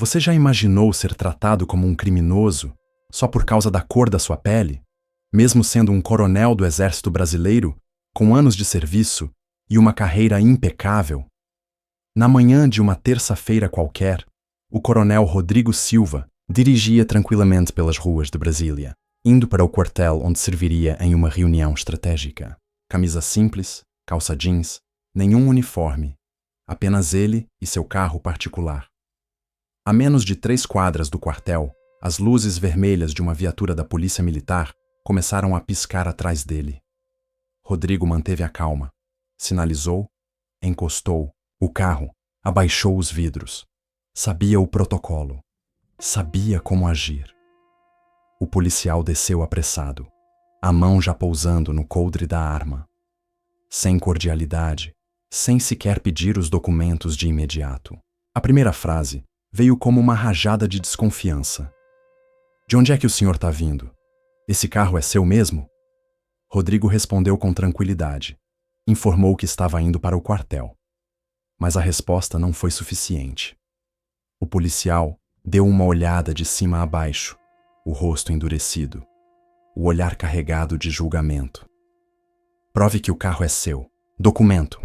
Você já imaginou ser tratado como um criminoso só por causa da cor da sua pele? Mesmo sendo um coronel do Exército Brasileiro, com anos de serviço e uma carreira impecável? Na manhã de uma terça-feira qualquer, o coronel Rodrigo Silva dirigia tranquilamente pelas ruas de Brasília, indo para o quartel onde serviria em uma reunião estratégica. Camisa simples, calça jeans, nenhum uniforme, apenas ele e seu carro particular. A menos de 3 quadras do quartel, as luzes vermelhas de uma viatura da Polícia Militar começaram a piscar atrás dele. Rodrigo manteve a calma, sinalizou, encostou, o carro abaixou os vidros. Sabia o protocolo, sabia como agir. O policial desceu apressado, a mão já pousando no coldre da arma. Sem cordialidade, sem sequer pedir os documentos de imediato. A primeira frase veio como uma rajada de desconfiança. De onde é que o senhor está vindo? Esse carro é seu mesmo? Rodrigo respondeu com tranquilidade. Informou que estava indo para o quartel. Mas a resposta não foi suficiente. O policial deu uma olhada de cima a baixo, o rosto endurecido, o olhar carregado de julgamento. Prove que o carro é seu. Documento.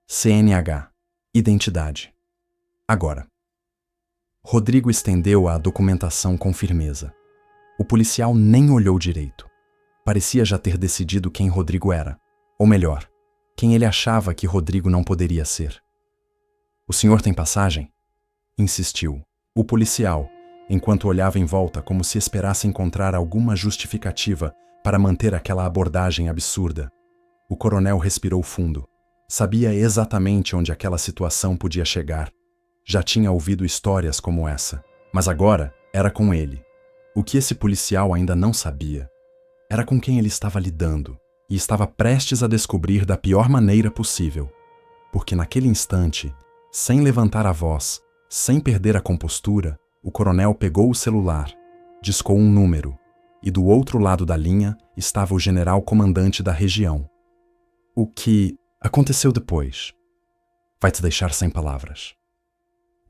CNH. Identidade. Agora. Rodrigo estendeu a documentação com firmeza. O policial nem olhou direito. Parecia já ter decidido quem Rodrigo era. Ou melhor, quem ele achava que Rodrigo não poderia ser. O senhor tem passagem? Insistiu. O policial, enquanto olhava em volta como se esperasse encontrar alguma justificativa para manter aquela abordagem absurda. O coronel respirou fundo. Sabia exatamente onde aquela situação podia chegar. Já tinha ouvido histórias como essa, mas agora era com ele. O que esse policial ainda não sabia era com quem ele estava lidando e estava prestes a descobrir da pior maneira possível. Porque naquele instante, sem levantar a voz, sem perder a compostura, o coronel pegou o celular, discou um número, e do outro lado da linha estava o general comandante da região. O que aconteceu depois vai te deixar sem palavras.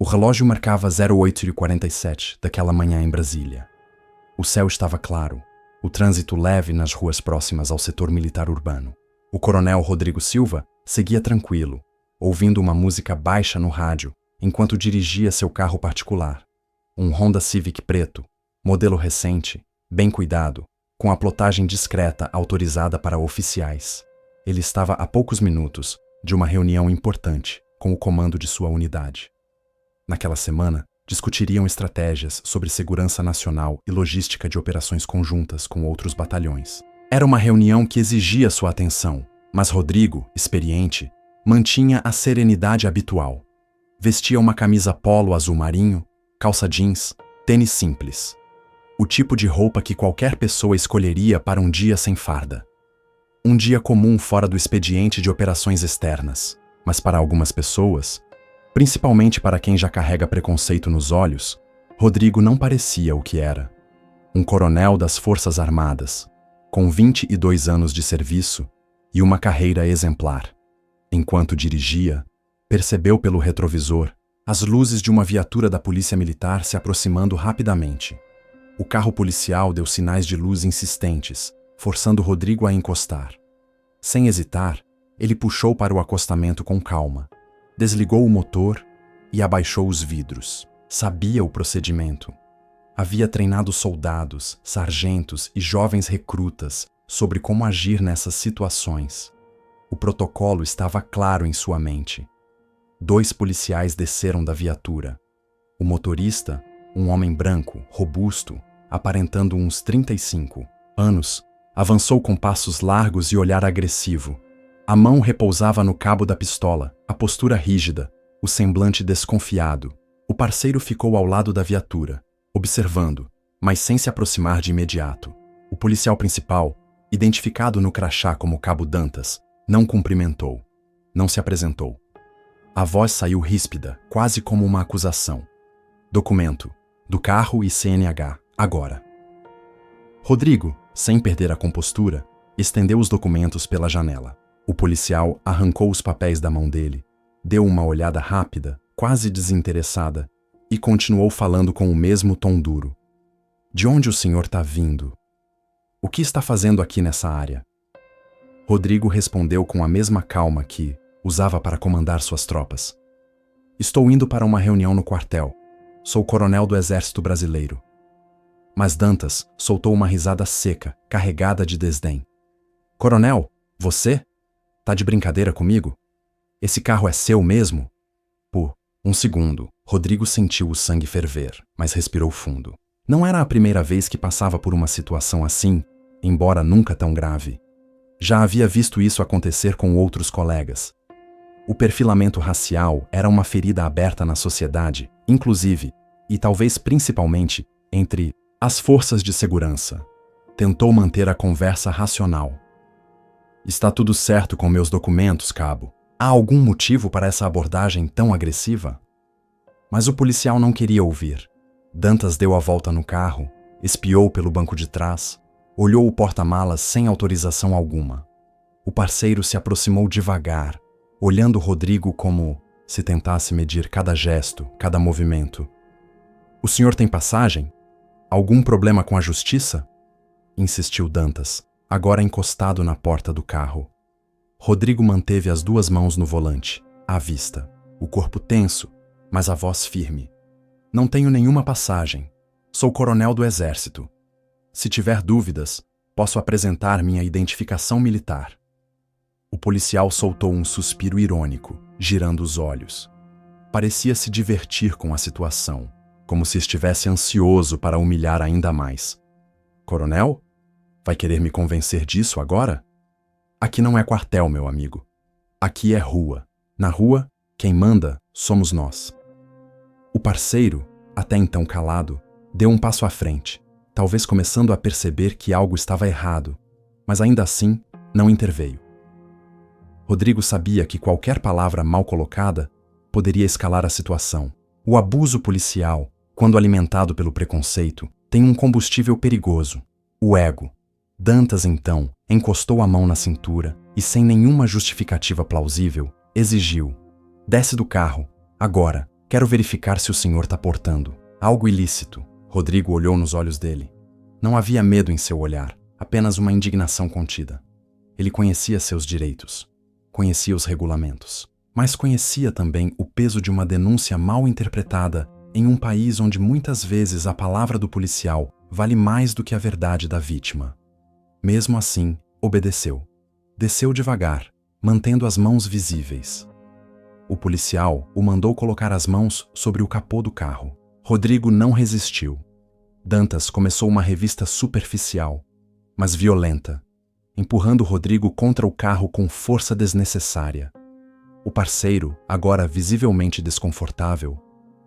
O relógio marcava 08h47 daquela manhã em Brasília. O céu estava claro, o trânsito leve nas ruas próximas ao setor militar urbano. O coronel Rodrigo Silva seguia tranquilo, ouvindo uma música baixa no rádio, enquanto dirigia seu carro particular. Um Honda Civic preto, modelo recente, bem cuidado, com a plotagem discreta autorizada para oficiais. Ele estava a poucos minutos de uma reunião importante com o comando de sua unidade. Naquela semana, discutiriam estratégias sobre segurança nacional e logística de operações conjuntas com outros batalhões. Era uma reunião que exigia sua atenção, mas Rodrigo, experiente, mantinha a serenidade habitual. Vestia uma camisa polo azul marinho, calça jeans, tênis simples. O tipo de roupa que qualquer pessoa escolheria para um dia sem farda. Um dia comum fora do expediente de operações externas, mas para algumas pessoas, principalmente para quem já carrega preconceito nos olhos, Rodrigo não parecia o que era. Um coronel das Forças Armadas, com 22 anos de serviço e uma carreira exemplar. Enquanto dirigia, percebeu pelo retrovisor as luzes de uma viatura da Polícia Militar se aproximando rapidamente. O carro policial deu sinais de luz insistentes, forçando Rodrigo a encostar. Sem hesitar, ele puxou para o acostamento com calma, desligou o motor e abaixou os vidros. Sabia o procedimento. Havia treinado soldados, sargentos e jovens recrutas sobre como agir nessas situações. O protocolo estava claro em sua mente. 2 policiais desceram da viatura. O motorista, um homem branco, robusto, aparentando uns 35 anos, avançou com passos largos e olhar agressivo. A mão repousava no cabo da pistola, a postura rígida, o semblante desconfiado. O parceiro ficou ao lado da viatura, observando, mas sem se aproximar de imediato. O policial principal, identificado no crachá como Cabo Dantas, não cumprimentou, não se apresentou. A voz saiu ríspida, quase como uma acusação. Documento, do carro e CNH, agora. Rodrigo, sem perder a compostura, estendeu os documentos pela janela. O policial arrancou os papéis da mão dele, deu uma olhada rápida, quase desinteressada, e continuou falando com o mesmo tom duro. De onde o senhor está vindo? O que está fazendo aqui nessa área? Rodrigo respondeu com a mesma calma que usava para comandar suas tropas. Estou indo para uma reunião no quartel. Sou coronel do Exército Brasileiro. Mas Dantas soltou uma risada seca, carregada de desdém. Coronel, você? Tá de brincadeira comigo? Esse carro é seu mesmo? Por um segundo, Rodrigo sentiu o sangue ferver, mas respirou fundo. Não era a primeira vez que passava por uma situação assim, embora nunca tão grave. Já havia visto isso acontecer com outros colegas. O perfilamento racial era uma ferida aberta na sociedade, inclusive, e talvez principalmente, entre as forças de segurança. Tentou manter a conversa racional. Está tudo certo com meus documentos, cabo. Há algum motivo para essa abordagem tão agressiva? Mas o policial não queria ouvir. Dantas deu a volta no carro, espiou pelo banco de trás, olhou o porta-malas sem autorização alguma. O parceiro se aproximou devagar, olhando Rodrigo como se tentasse medir cada gesto, cada movimento. O senhor tem passagem? Algum problema com a justiça? Insistiu Dantas, agora encostado na porta do carro. Rodrigo manteve as duas mãos no volante, à vista, o corpo tenso, mas a voz firme. Não tenho nenhuma passagem. Sou coronel do Exército. Se tiver dúvidas, posso apresentar minha identificação militar. O policial soltou um suspiro irônico, girando os olhos. Parecia se divertir com a situação, como se estivesse ansioso para humilhar ainda mais. Coronel? Vai querer me convencer disso agora? Aqui não é quartel, meu amigo. Aqui é rua. Na rua, quem manda somos nós. O parceiro, até então calado, deu um passo à frente, talvez começando a perceber que algo estava errado, mas ainda assim não interveio. Rodrigo sabia que qualquer palavra mal colocada poderia escalar a situação. O abuso policial, quando alimentado pelo preconceito, tem um combustível perigoso: o ego. Dantas, então, encostou a mão na cintura e, sem nenhuma justificativa plausível, exigiu: desce do carro, agora, quero verificar se o senhor está portando algo ilícito. Rodrigo olhou nos olhos dele. Não havia medo em seu olhar, apenas uma indignação contida. Ele conhecia seus direitos, conhecia os regulamentos, mas conhecia também o peso de uma denúncia mal interpretada em um país onde muitas vezes a palavra do policial vale mais do que a verdade da vítima. Mesmo assim, obedeceu. Desceu devagar, mantendo as mãos visíveis. O policial o mandou colocar as mãos sobre o capô do carro. Rodrigo não resistiu. Dantas começou uma revista superficial, mas violenta, empurrando Rodrigo contra o carro com força desnecessária. O parceiro, agora visivelmente desconfortável,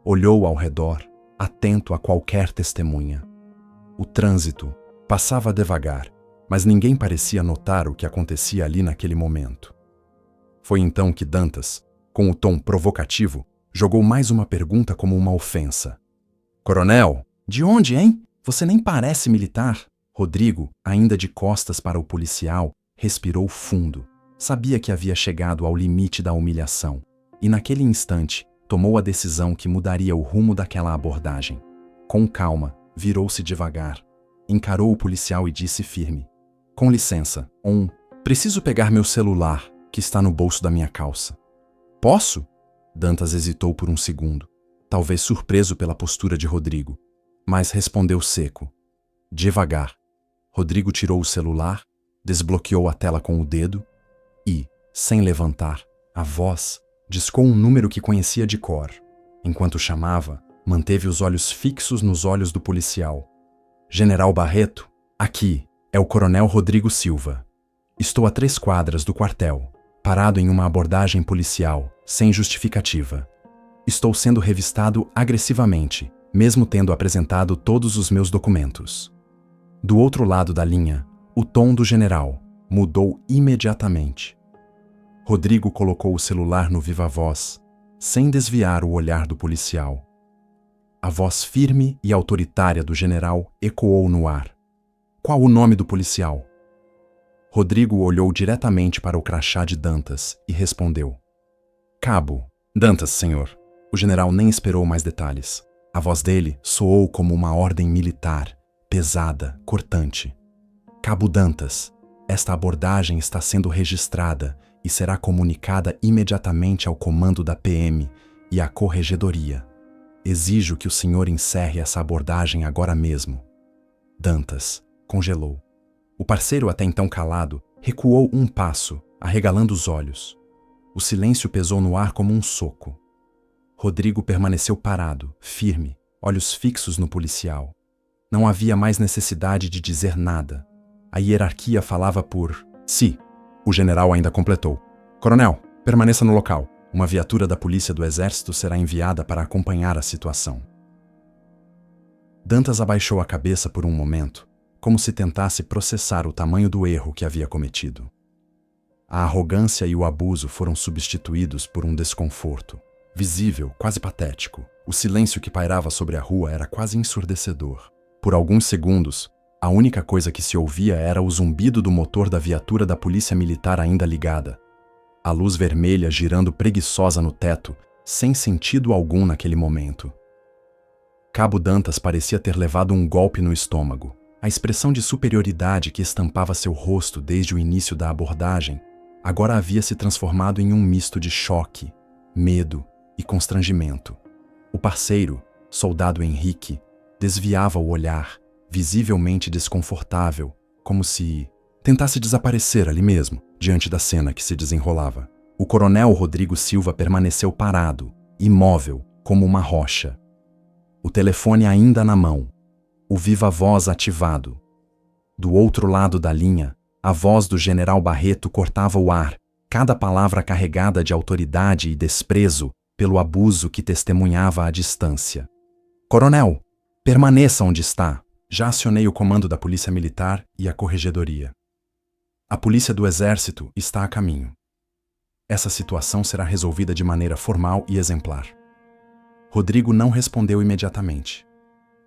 olhou ao redor, atento a qualquer testemunha. O trânsito passava devagar, mas ninguém parecia notar o que acontecia ali naquele momento. Foi então que Dantas, com o tom provocativo, jogou mais uma pergunta como uma ofensa. Coronel, de onde, hein? Você nem parece militar. Rodrigo, ainda de costas para o policial, respirou fundo. Sabia que havia chegado ao limite da humilhação e, naquele instante, tomou a decisão que mudaria o rumo daquela abordagem. Com calma, virou-se devagar, encarou o policial e disse firme: com licença, preciso pegar meu celular, que está no bolso da minha calça. Posso? Dantas hesitou por um segundo, talvez surpreso pela postura de Rodrigo, mas respondeu seco: devagar. Rodrigo tirou o celular, desbloqueou a tela com o dedo e, sem levantar, a voz discou um número que conhecia de cor. Enquanto chamava, manteve os olhos fixos nos olhos do policial. General Barreto, aqui é o Coronel Rodrigo Silva. Estou a 3 quadras do quartel, parado em uma abordagem policial, sem justificativa. Estou sendo revistado agressivamente, mesmo tendo apresentado todos os meus documentos. Do outro lado da linha, o tom do general mudou imediatamente. Rodrigo colocou o celular no viva-voz, sem desviar o olhar do policial. A voz firme e autoritária do general ecoou no ar. Qual o nome do policial? Rodrigo olhou diretamente para o crachá de Dantas e respondeu: Cabo. Dantas, senhor. O general nem esperou mais detalhes. A voz dele soou como uma ordem militar, pesada, cortante. Cabo Dantas, esta abordagem está sendo registrada e será comunicada imediatamente ao comando da PM e à corregedoria. Exijo que o senhor encerre essa abordagem agora mesmo. Dantas congelou. O parceiro, até então calado, recuou um passo, arregalando os olhos. O silêncio pesou no ar como um soco. Rodrigo permaneceu parado, firme, olhos fixos no policial. Não havia mais necessidade de dizer nada. A hierarquia falava por si. O general ainda completou. Coronel, permaneça no local. Uma viatura da Polícia do Exército será enviada para acompanhar a situação. Dantas abaixou a cabeça por um momento, como se tentasse processar o tamanho do erro que havia cometido. A arrogância e o abuso foram substituídos por um desconforto, visível, quase patético. O silêncio que pairava sobre a rua era quase ensurdecedor. Por alguns segundos, a única coisa que se ouvia era o zumbido do motor da viatura da polícia militar ainda ligada. A luz vermelha girando preguiçosa no teto, sem sentido algum naquele momento. Cabo Dantas parecia ter levado um golpe no estômago. A expressão de superioridade que estampava seu rosto desde o início da abordagem agora havia se transformado em um misto de choque, medo e constrangimento. O parceiro, soldado Henrique, desviava o olhar, visivelmente desconfortável, como se tentasse desaparecer ali mesmo, diante da cena que se desenrolava. O coronel Rodrigo Silva permaneceu parado, imóvel, como uma rocha. O telefone ainda na mão, o viva-voz ativado. Do outro lado da linha, a voz do general Barreto cortava o ar, cada palavra carregada de autoridade e desprezo pelo abuso que testemunhava à distância. Coronel, permaneça onde está. Já acionei o comando da Polícia Militar e a Corregedoria. A Polícia do Exército está a caminho. Essa situação será resolvida de maneira formal e exemplar. Rodrigo não respondeu imediatamente.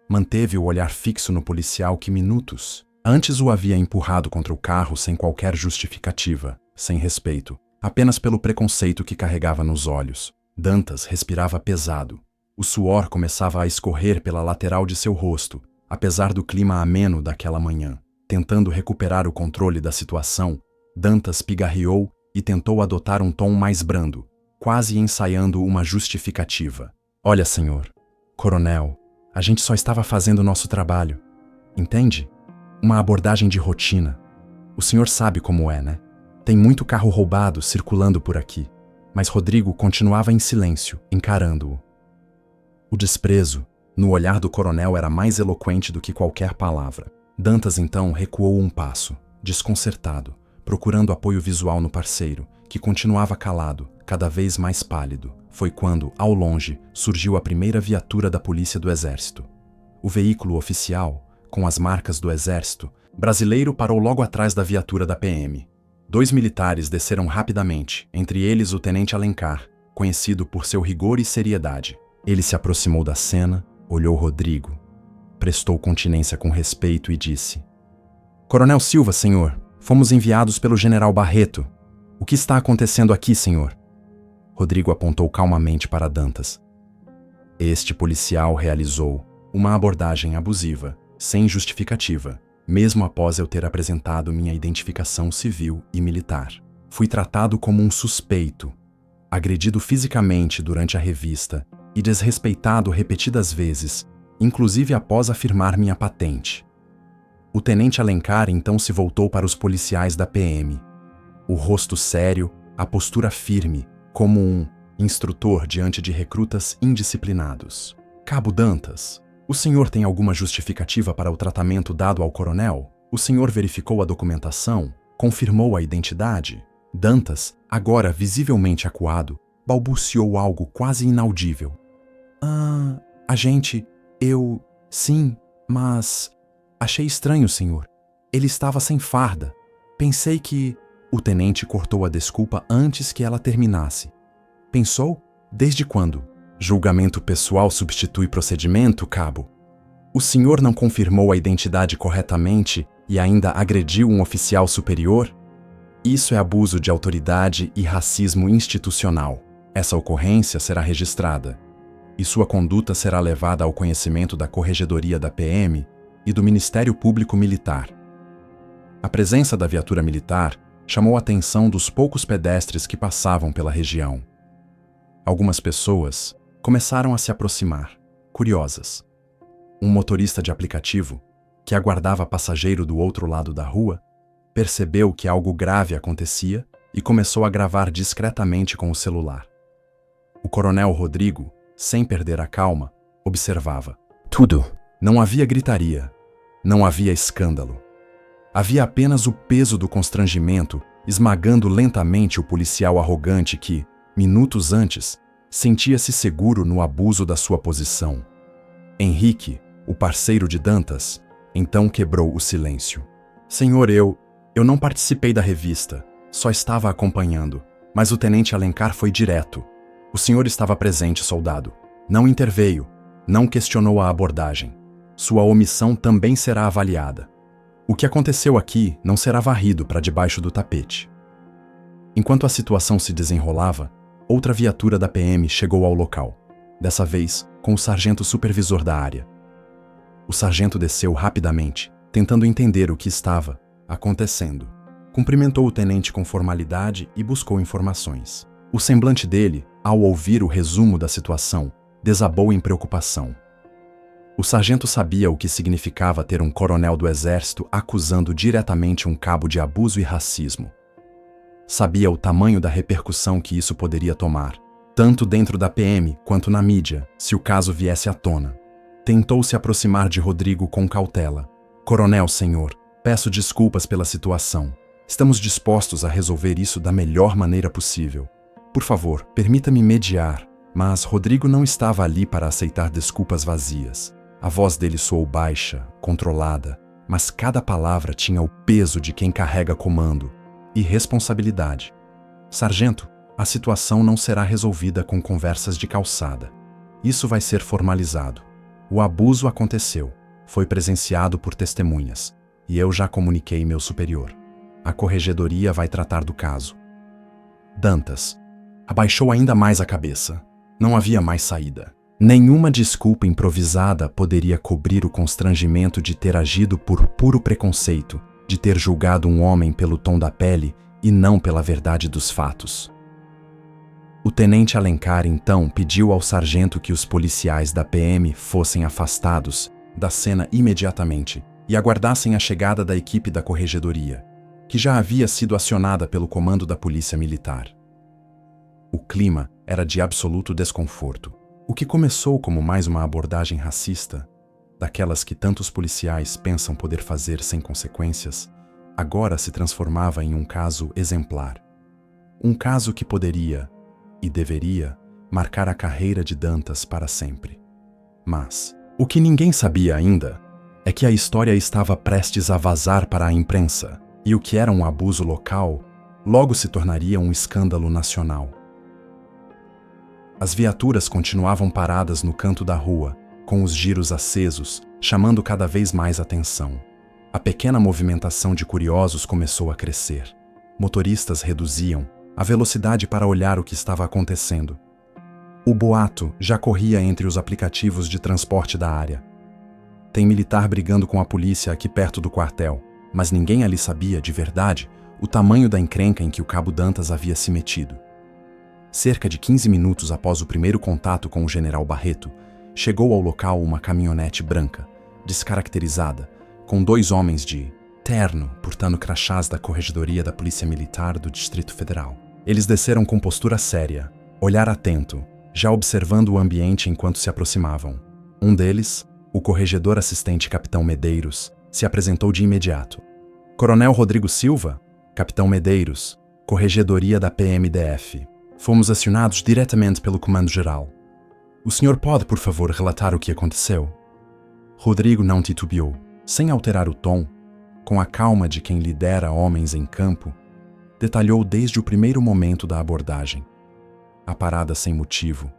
Manteve o olhar fixo no policial que minutos antes o havia empurrado contra o carro sem qualquer justificativa, sem respeito, apenas pelo preconceito que carregava nos olhos. Dantas respirava pesado. O suor começava a escorrer pela lateral de seu rosto, apesar do clima ameno daquela manhã. Tentando recuperar o controle da situação, Dantas pigarreou e tentou adotar um tom mais brando, quase ensaiando uma justificativa. Olha, senhor, coronel, a gente só estava fazendo o nosso trabalho. Entende? Uma abordagem de rotina. O senhor sabe como é, né? Tem muito carro roubado circulando por aqui. Mas Rodrigo continuava em silêncio, encarando-o. O desprezo no olhar do coronel era mais eloquente do que qualquer palavra. Dantas então recuou um passo, desconcertado, procurando apoio visual no parceiro, que continuava calado, cada vez mais pálido. Foi quando, ao longe, surgiu a primeira viatura da Polícia do Exército. O veículo oficial, com as marcas do Exército, brasileiro, parou logo atrás da viatura da PM. 2 militares desceram rapidamente, entre eles o tenente Alencar, conhecido por seu rigor e seriedade. Ele se aproximou da cena, olhou Rodrigo, prestou continência com respeito e disse: Coronel Silva, senhor, fomos enviados pelo general Barreto. O que está acontecendo aqui, senhor? Rodrigo apontou calmamente para Dantas. Este policial realizou uma abordagem abusiva, sem justificativa, mesmo após eu ter apresentado minha identificação civil e militar. Fui tratado como um suspeito, agredido fisicamente durante a revista e desrespeitado repetidas vezes, inclusive após afirmar minha patente. O tenente Alencar então se voltou para os policiais da PM. O rosto sério, a postura firme, como um instrutor diante de recrutas indisciplinados. Cabo Dantas, o senhor tem alguma justificativa para o tratamento dado ao coronel? O senhor verificou a documentação? Confirmou a identidade? Dantas, agora visivelmente acuado, balbuciou algo quase inaudível. Sim, mas... Achei estranho, senhor. Ele estava sem farda. Pensei que... O tenente cortou a desculpa antes que ela terminasse. Pensou? Desde quando? Julgamento pessoal substitui procedimento, cabo? O senhor não confirmou a identidade corretamente e ainda agrediu um oficial superior? Isso é abuso de autoridade e racismo institucional. Essa ocorrência será registrada. e sua conduta será levada ao conhecimento da Corregedoria da PM e do Ministério Público Militar. A presença da viatura militar chamou a atenção dos poucos pedestres que passavam pela região. Algumas pessoas começaram a se aproximar, curiosas. Um motorista de aplicativo, que aguardava passageiro do outro lado da rua, percebeu que algo grave acontecia e começou a gravar discretamente com o celular. O coronel Rodrigo, sem perder a calma, observava. Tudo. Não havia gritaria, não havia escândalo. Havia apenas o peso do constrangimento esmagando lentamente o policial arrogante que, minutos antes, sentia-se seguro no abuso da sua posição. Henrique, o parceiro de Dantas, então quebrou o silêncio. Senhor, eu não participei da revista, só estava acompanhando, mas o tenente Alencar foi direto. O senhor estava presente, soldado. Não interveio, não questionou a abordagem. Sua omissão também será avaliada. O que aconteceu aqui não será varrido para debaixo do tapete. Enquanto a situação se desenrolava, outra viatura da PM chegou ao local, dessa vez com o sargento supervisor da área. O sargento desceu rapidamente, tentando entender o que estava acontecendo. Cumprimentou o tenente com formalidade e buscou informações. O semblante dele, ao ouvir o resumo da situação, desabou em preocupação. O sargento sabia o que significava ter um coronel do exército acusando diretamente um cabo de abuso e racismo. Sabia o tamanho da repercussão que isso poderia tomar, tanto dentro da PM quanto na mídia, se o caso viesse à tona. Tentou se aproximar de Rodrigo com cautela. Coronel, senhor, peço desculpas pela situação. Estamos dispostos a resolver isso da melhor maneira possível. Por favor, permita-me mediar. Mas Rodrigo não estava ali para aceitar desculpas vazias. A voz dele soou baixa, controlada, mas cada palavra tinha o peso de quem carrega comando e responsabilidade. Sargento, a situação não será resolvida com conversas de calçada. Isso vai ser formalizado. O abuso aconteceu, foi presenciado por testemunhas, e eu já comuniquei meu superior. A corregedoria vai tratar do caso. Dantas abaixou ainda mais a cabeça. Não havia mais saída. Nenhuma desculpa improvisada poderia cobrir o constrangimento de ter agido por puro preconceito, de ter julgado um homem pelo tom da pele e não pela verdade dos fatos. O tenente Alencar então pediu ao sargento que os policiais da PM fossem afastados da cena imediatamente e aguardassem a chegada da equipe da corregedoria, que já havia sido acionada pelo comando da Polícia Militar. O clima era de absoluto desconforto. O que começou como mais uma abordagem racista, daquelas que tantos policiais pensam poder fazer sem consequências, agora se transformava em um caso exemplar. Um caso que poderia, e deveria, marcar a carreira de Dantas para sempre. Mas, o que ninguém sabia ainda, é que a história estava prestes a vazar para a imprensa, e o que era um abuso local, logo se tornaria um escândalo nacional. As viaturas continuavam paradas no canto da rua, com os giros acesos, chamando cada vez mais atenção. A pequena movimentação de curiosos começou a crescer. Motoristas reduziam a velocidade para olhar o que estava acontecendo. O boato já corria entre os aplicativos de transporte da área. Tem militar brigando com a polícia aqui perto do quartel, mas ninguém ali sabia, de verdade, o tamanho da encrenca em que o cabo Dantas havia se metido. Cerca de 15 minutos após o primeiro contato com o general Barreto, chegou ao local uma caminhonete branca, descaracterizada, com 2 homens de terno portando crachás da Corregedoria da Polícia Militar do Distrito Federal. Eles desceram com postura séria, olhar atento, já observando o ambiente enquanto se aproximavam. Um deles, o corregedor assistente Capitão Medeiros, se apresentou de imediato. Coronel Rodrigo Silva, Capitão Medeiros, Corregedoria da PMDF. Fomos acionados diretamente pelo Comando-Geral. O senhor pode, por favor, relatar o que aconteceu? Rodrigo não titubeou. Sem alterar o tom, com a calma de quem lidera homens em campo, detalhou desde o primeiro momento da abordagem. A parada sem motivo,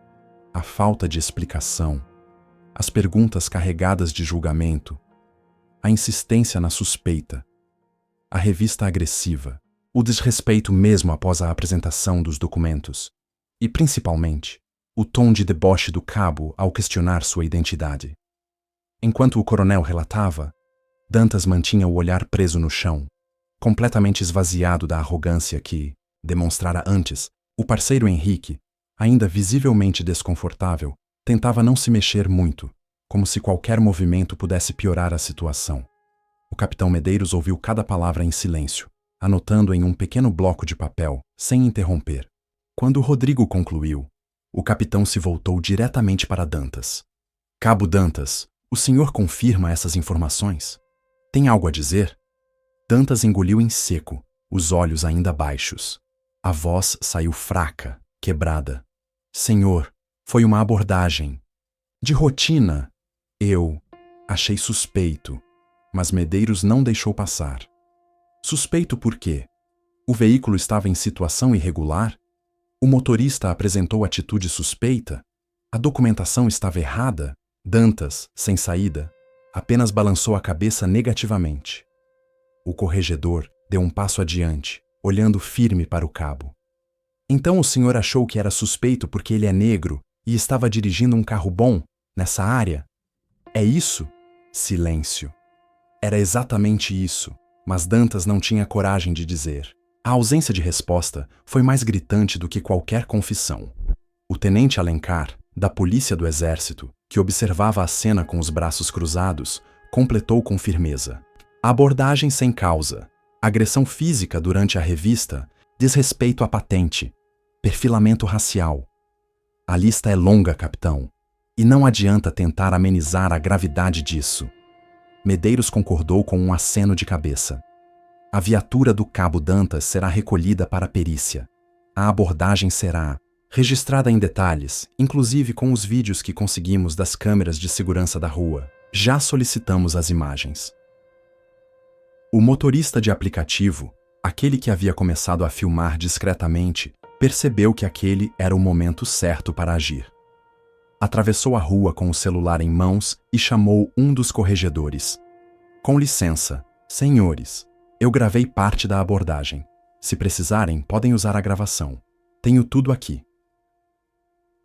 a falta de explicação, as perguntas carregadas de julgamento, a insistência na suspeita, a revista agressiva, o desrespeito mesmo após a apresentação dos documentos e, principalmente, o tom de deboche do cabo ao questionar sua identidade. Enquanto o coronel relatava, Dantas mantinha o olhar preso no chão, completamente esvaziado da arrogância que demonstrara antes. O parceiro Henrique, ainda visivelmente desconfortável, tentava não se mexer muito, como se qualquer movimento pudesse piorar a situação. O capitão Medeiros ouviu cada palavra em silêncio, anotando em um pequeno bloco de papel, sem interromper. Quando Rodrigo concluiu, o capitão se voltou diretamente para Dantas. Cabo Dantas, o senhor confirma essas informações? Tem algo a dizer? Dantas engoliu em seco, os olhos ainda baixos. A voz saiu fraca, quebrada. Senhor, foi uma abordagem. De rotina. Eu achei suspeito, mas Medeiros não deixou passar. Suspeito por quê? O veículo estava em situação irregular? O motorista apresentou atitude suspeita? A documentação estava errada? Dantas, sem saída, apenas balançou a cabeça negativamente. O corregedor deu um passo adiante, olhando firme para o cabo. Então o senhor achou que era suspeito porque ele é negro e estava dirigindo um carro bom nessa área? É isso? Silêncio. Era exatamente isso, mas Dantas não tinha coragem de dizer. A ausência de resposta foi mais gritante do que qualquer confissão. O tenente Alencar, da Polícia do Exército, que observava a cena com os braços cruzados, completou com firmeza. Abordagem sem causa, agressão física durante a revista, desrespeito à patente, perfilamento racial. A lista é longa, capitão, e não adianta tentar amenizar a gravidade disso. Medeiros concordou com um aceno de cabeça. A viatura do cabo Dantas será recolhida para a perícia. A abordagem será registrada em detalhes, inclusive com os vídeos que conseguimos das câmeras de segurança da rua. Já solicitamos as imagens. O motorista de aplicativo, aquele que havia começado a filmar discretamente, percebeu que aquele era o momento certo para agir. Atravessou a rua com o celular em mãos e chamou um dos corregedores. Com licença, senhores, eu gravei parte da abordagem. Se precisarem, podem usar a gravação. Tenho tudo aqui.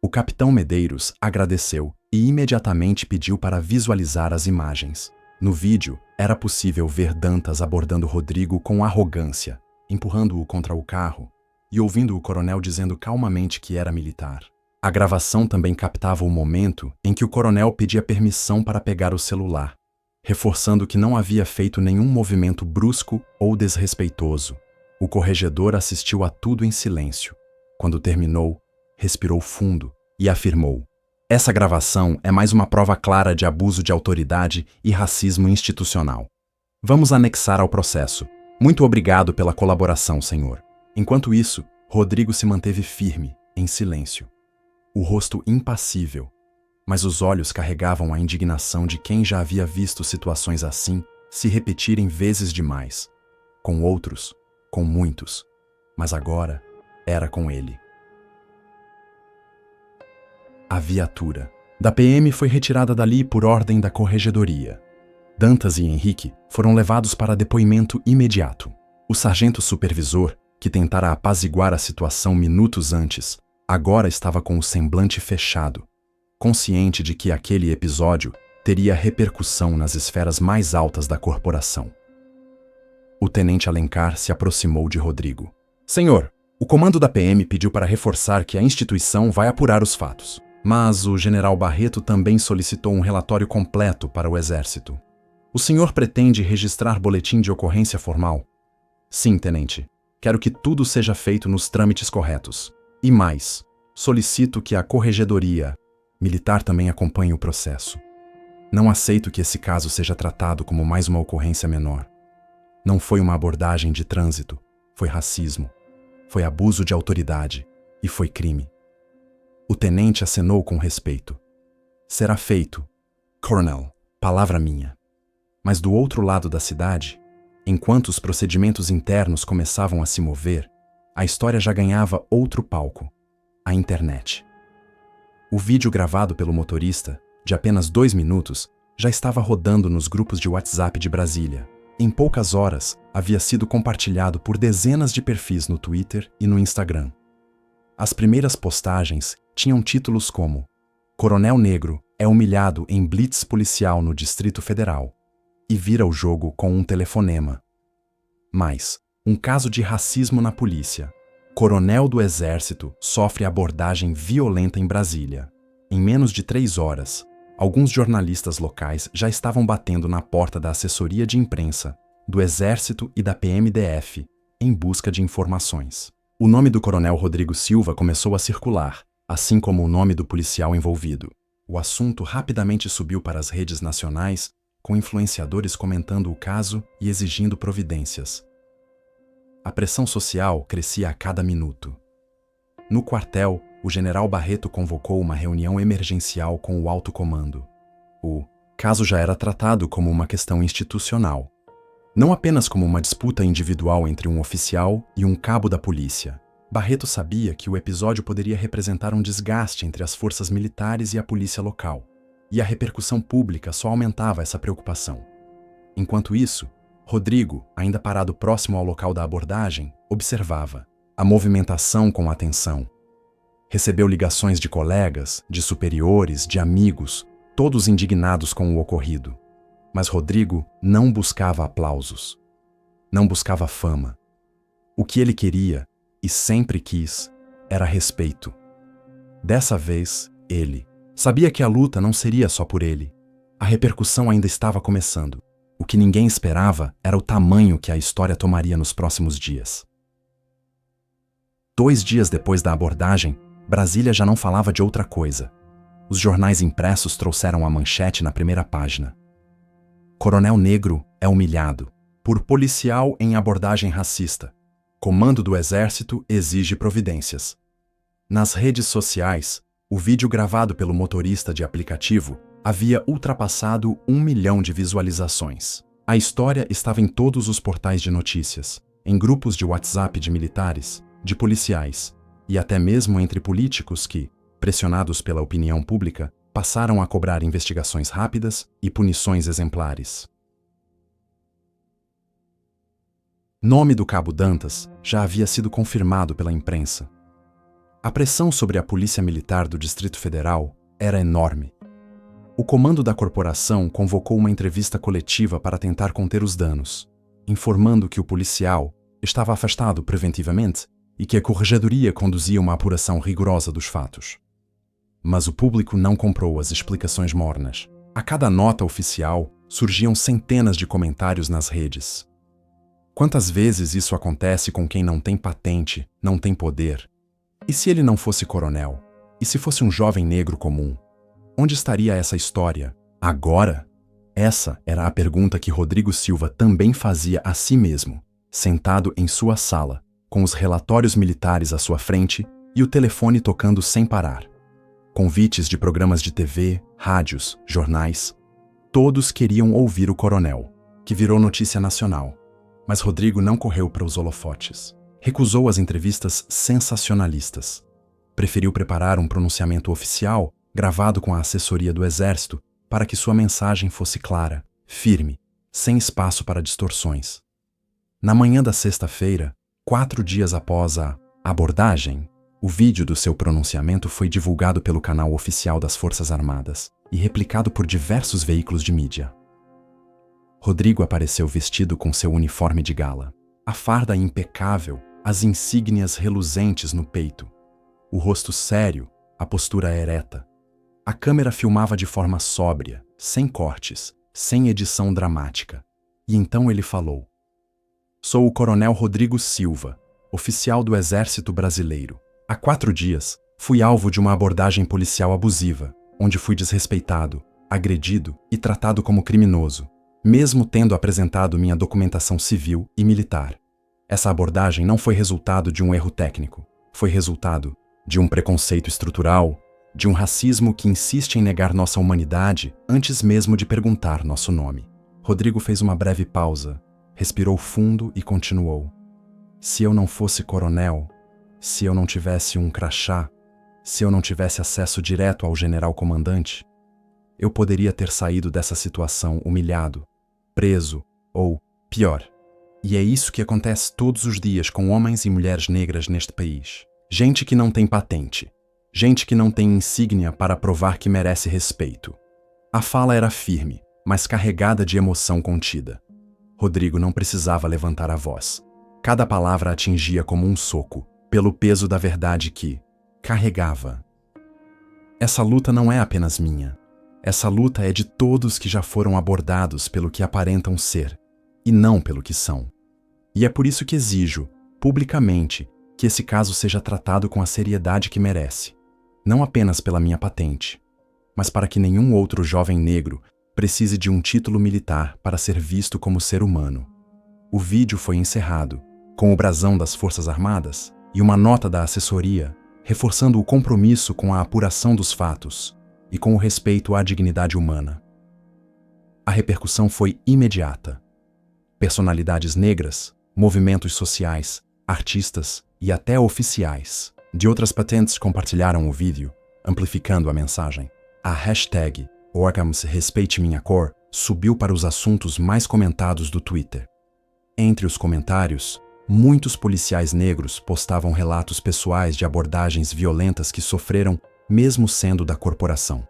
O capitão Medeiros agradeceu e imediatamente pediu para visualizar as imagens. No vídeo, era possível ver Dantas abordando Rodrigo com arrogância, empurrando-o contra o carro e ouvindo o coronel dizendo calmamente que era militar. A gravação também captava o momento em que o coronel pedia permissão para pegar o celular, reforçando que não havia feito nenhum movimento brusco ou desrespeitoso. O corregedor assistiu a tudo em silêncio. Quando terminou, respirou fundo e afirmou: essa gravação é mais uma prova clara de abuso de autoridade e racismo institucional. Vamos anexar ao processo. Muito obrigado pela colaboração, senhor. Enquanto isso, Rodrigo se manteve firme, em silêncio. O rosto impassível, mas os olhos carregavam a indignação de quem já havia visto situações assim se repetirem vezes demais. Com outros, com muitos, mas agora era com ele. A viatura da PM foi retirada dali por ordem da corregedoria. Dantas e Henrique foram levados para depoimento imediato. O sargento supervisor, que tentara apaziguar a situação minutos antes, agora estava com o semblante fechado, consciente de que aquele episódio teria repercussão nas esferas mais altas da corporação. O tenente Alencar se aproximou de Rodrigo. Senhor, o comando da PM pediu para reforçar que a instituição vai apurar os fatos. Mas o general Barreto também solicitou um relatório completo para o Exército. O senhor pretende registrar boletim de ocorrência formal? Sim, tenente. Quero que tudo seja feito nos trâmites corretos. E mais, solicito que a corregedoria militar também acompanhe o processo. Não aceito que esse caso seja tratado como mais uma ocorrência menor. Não foi uma abordagem de trânsito, foi racismo, foi abuso de autoridade e foi crime. O tenente acenou com respeito. Será feito, Coronel, palavra minha. Mas do outro lado da cidade, enquanto os procedimentos internos começavam a se mover, a história já ganhava outro palco, a internet. O vídeo gravado pelo motorista, de apenas 2 minutos, já estava rodando nos grupos de WhatsApp de Brasília. Em poucas horas, havia sido compartilhado por dezenas de perfis no Twitter e no Instagram. As primeiras postagens tinham títulos como Coronel Negro é humilhado em blitz policial no Distrito Federal e vira o jogo com um telefonema. Mais, um caso de racismo na polícia. Coronel do Exército sofre abordagem violenta em Brasília. Em menos de 3 horas, alguns jornalistas locais já estavam batendo na porta da assessoria de imprensa, do Exército e da PMDF, em busca de informações. O nome do coronel Rodrigo Silva começou a circular, assim como o nome do policial envolvido. O assunto rapidamente subiu para as redes nacionais, com influenciadores comentando o caso e exigindo providências. A pressão social crescia a cada minuto. No quartel, o general Barreto convocou uma reunião emergencial com o alto comando. O caso já era tratado como uma questão institucional, não apenas como uma disputa individual entre um oficial e um cabo da polícia. Barreto sabia que o episódio poderia representar um desgaste entre as forças militares e a polícia local, e a repercussão pública só aumentava essa preocupação. Enquanto isso, Rodrigo, ainda parado próximo ao local da abordagem, observava a movimentação com atenção. Recebeu ligações de colegas, de superiores, de amigos, todos indignados com o ocorrido. Mas Rodrigo não buscava aplausos. Não buscava fama. O que ele queria, e sempre quis, era respeito. Dessa vez, ele sabia que a luta não seria só por ele. A repercussão ainda estava começando. O que ninguém esperava era o tamanho que a história tomaria nos próximos dias. 2 dias depois da abordagem, Brasília já não falava de outra coisa. Os jornais impressos trouxeram a manchete na primeira página. Coronel Negro é humilhado por policial em abordagem racista. Comando do Exército exige providências. Nas redes sociais, o vídeo gravado pelo motorista de aplicativo havia ultrapassado 1 milhão de visualizações. A história estava em todos os portais de notícias, em grupos de WhatsApp de militares, de policiais e até mesmo entre políticos que, pressionados pela opinião pública, passaram a cobrar investigações rápidas e punições exemplares. Nome do cabo Dantas já havia sido confirmado pela imprensa. A pressão sobre a Polícia Militar do Distrito Federal era enorme. O comando da corporação convocou uma entrevista coletiva para tentar conter os danos, informando que o policial estava afastado preventivamente e que a corregedoria conduzia uma apuração rigorosa dos fatos. Mas o público não comprou as explicações mornas. A cada nota oficial, surgiam centenas de comentários nas redes. Quantas vezes isso acontece com quem não tem patente, não tem poder? E se ele não fosse coronel? E se fosse um jovem negro comum? Onde estaria essa história agora? Essa era a pergunta que Rodrigo Silva também fazia a si mesmo, sentado em sua sala, com os relatórios militares à sua frente e o telefone tocando sem parar. Convites de programas de TV, rádios, jornais. Todos queriam ouvir o coronel, que virou notícia nacional. Mas Rodrigo não correu para os holofotes. Recusou as entrevistas sensacionalistas. Preferiu preparar um pronunciamento oficial gravado com a assessoria do Exército para que sua mensagem fosse clara, firme, sem espaço para distorções. Na manhã da sexta-feira, 4 dias após a abordagem, o vídeo do seu pronunciamento foi divulgado pelo canal oficial das Forças Armadas e replicado por diversos veículos de mídia. Rodrigo apareceu vestido com seu uniforme de gala, a farda impecável, as insígnias reluzentes no peito, o rosto sério, a postura ereta. A câmera filmava de forma sóbria, sem cortes, sem edição dramática. E então ele falou: "Sou o coronel Rodrigo Silva, oficial do Exército Brasileiro. Há 4 dias, fui alvo de uma abordagem policial abusiva, onde fui desrespeitado, agredido e tratado como criminoso, mesmo tendo apresentado minha documentação civil e militar. Essa abordagem não foi resultado de um erro técnico, foi resultado de um preconceito estrutural, de um racismo que insiste em negar nossa humanidade antes mesmo de perguntar nosso nome." Rodrigo fez uma breve pausa, respirou fundo e continuou: "Se eu não fosse coronel, se eu não tivesse um crachá, se eu não tivesse acesso direto ao general-comandante, eu poderia ter saído dessa situação humilhado, preso ou, pior. E é isso que acontece todos os dias com homens e mulheres negras neste país. Gente que não tem patente. Gente que não tem insígnia para provar que merece respeito. A fala era firme, mas carregada de emoção contida. Rodrigo não precisava levantar a voz. Cada palavra atingia como um soco, pelo peso da verdade que carregava. Essa luta não é apenas minha. Essa luta é de todos que já foram abordados pelo que aparentam ser, e não pelo que são. E é por isso que exijo, publicamente, que esse caso seja tratado com a seriedade que merece. Não apenas pela minha patente, mas para que nenhum outro jovem negro precise de um título militar para ser visto como ser humano. O vídeo foi encerrado, com o brasão das Forças Armadas e uma nota da assessoria, reforçando o compromisso com a apuração dos fatos e com o respeito à dignidade humana. A repercussão foi imediata. Personalidades negras, movimentos sociais, artistas e até oficiais de outras patentes compartilharam o vídeo, amplificando a mensagem. A hashtag #RespeiteMinhaCor subiu para os assuntos mais comentados do Twitter. Entre os comentários, muitos policiais negros postavam relatos pessoais de abordagens violentas que sofreram, mesmo sendo da corporação.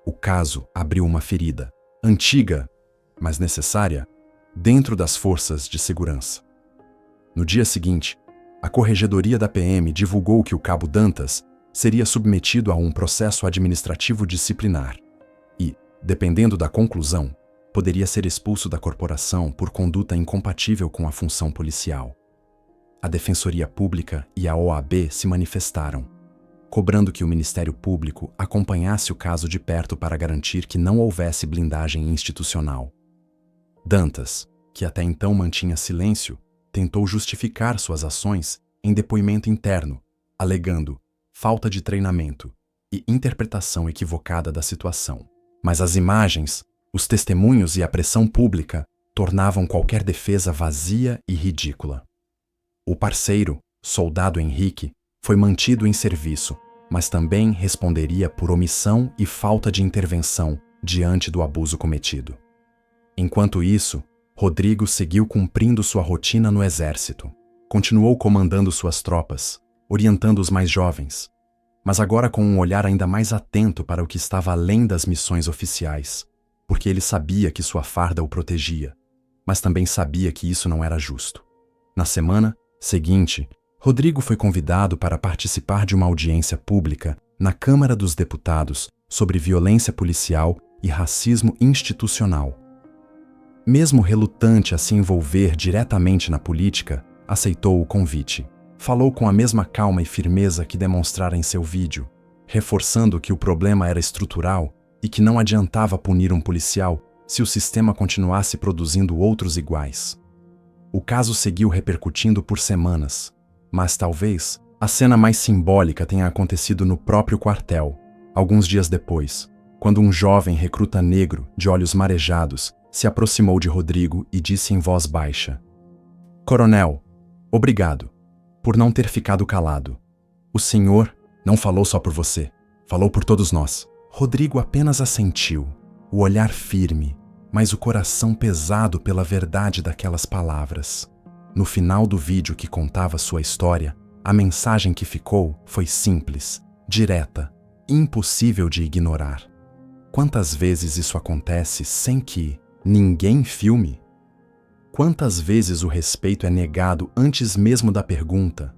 O caso abriu uma ferida, antiga, mas necessária, dentro das forças de segurança. No dia seguinte, a Corregedoria da PM divulgou que o cabo Dantas seria submetido a um processo administrativo disciplinar e, dependendo da conclusão, poderia ser expulso da corporação por conduta incompatível com a função policial. A Defensoria Pública e a OAB se manifestaram, cobrando que o Ministério Público acompanhasse o caso de perto para garantir que não houvesse blindagem institucional. Dantas, que até então mantinha silêncio, tentou justificar suas ações em depoimento interno, alegando falta de treinamento e interpretação equivocada da situação. Mas as imagens, os testemunhos e a pressão pública tornavam qualquer defesa vazia e ridícula. O parceiro, soldado Henrique, foi mantido em serviço, mas também responderia por omissão e falta de intervenção diante do abuso cometido. Enquanto isso, Rodrigo seguiu cumprindo sua rotina no exército. Continuou comandando suas tropas, orientando os mais jovens, mas agora com um olhar ainda mais atento para o que estava além das missões oficiais, porque ele sabia que sua farda o protegia, mas também sabia que isso não era justo. Na semana seguinte, Rodrigo foi convidado para participar de uma audiência pública na Câmara dos Deputados sobre violência policial e racismo institucional. Mesmo relutante a se envolver diretamente na política, aceitou o convite. Falou com a mesma calma e firmeza que demonstrara em seu vídeo, reforçando que o problema era estrutural e que não adiantava punir um policial se o sistema continuasse produzindo outros iguais. O caso seguiu repercutindo por semanas, mas talvez a cena mais simbólica tenha acontecido no próprio quartel, alguns dias depois, quando um jovem recruta negro, de olhos marejados, se aproximou de Rodrigo e disse em voz baixa: "Coronel, obrigado por não ter ficado calado. O senhor não falou só por você, falou por todos nós." Rodrigo apenas assentiu, o olhar firme, mas o coração pesado pela verdade daquelas palavras. No final do vídeo que contava sua história, a mensagem que ficou foi simples, direta, impossível de ignorar. Quantas vezes isso acontece sem que ninguém filme? Quantas vezes o respeito é negado antes mesmo da pergunta?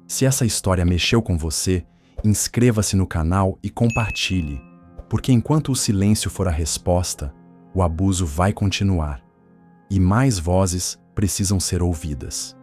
Se essa história mexeu com você, inscreva-se no canal e compartilhe, porque enquanto o silêncio for a resposta, o abuso vai continuar, e mais vozes precisam ser ouvidas.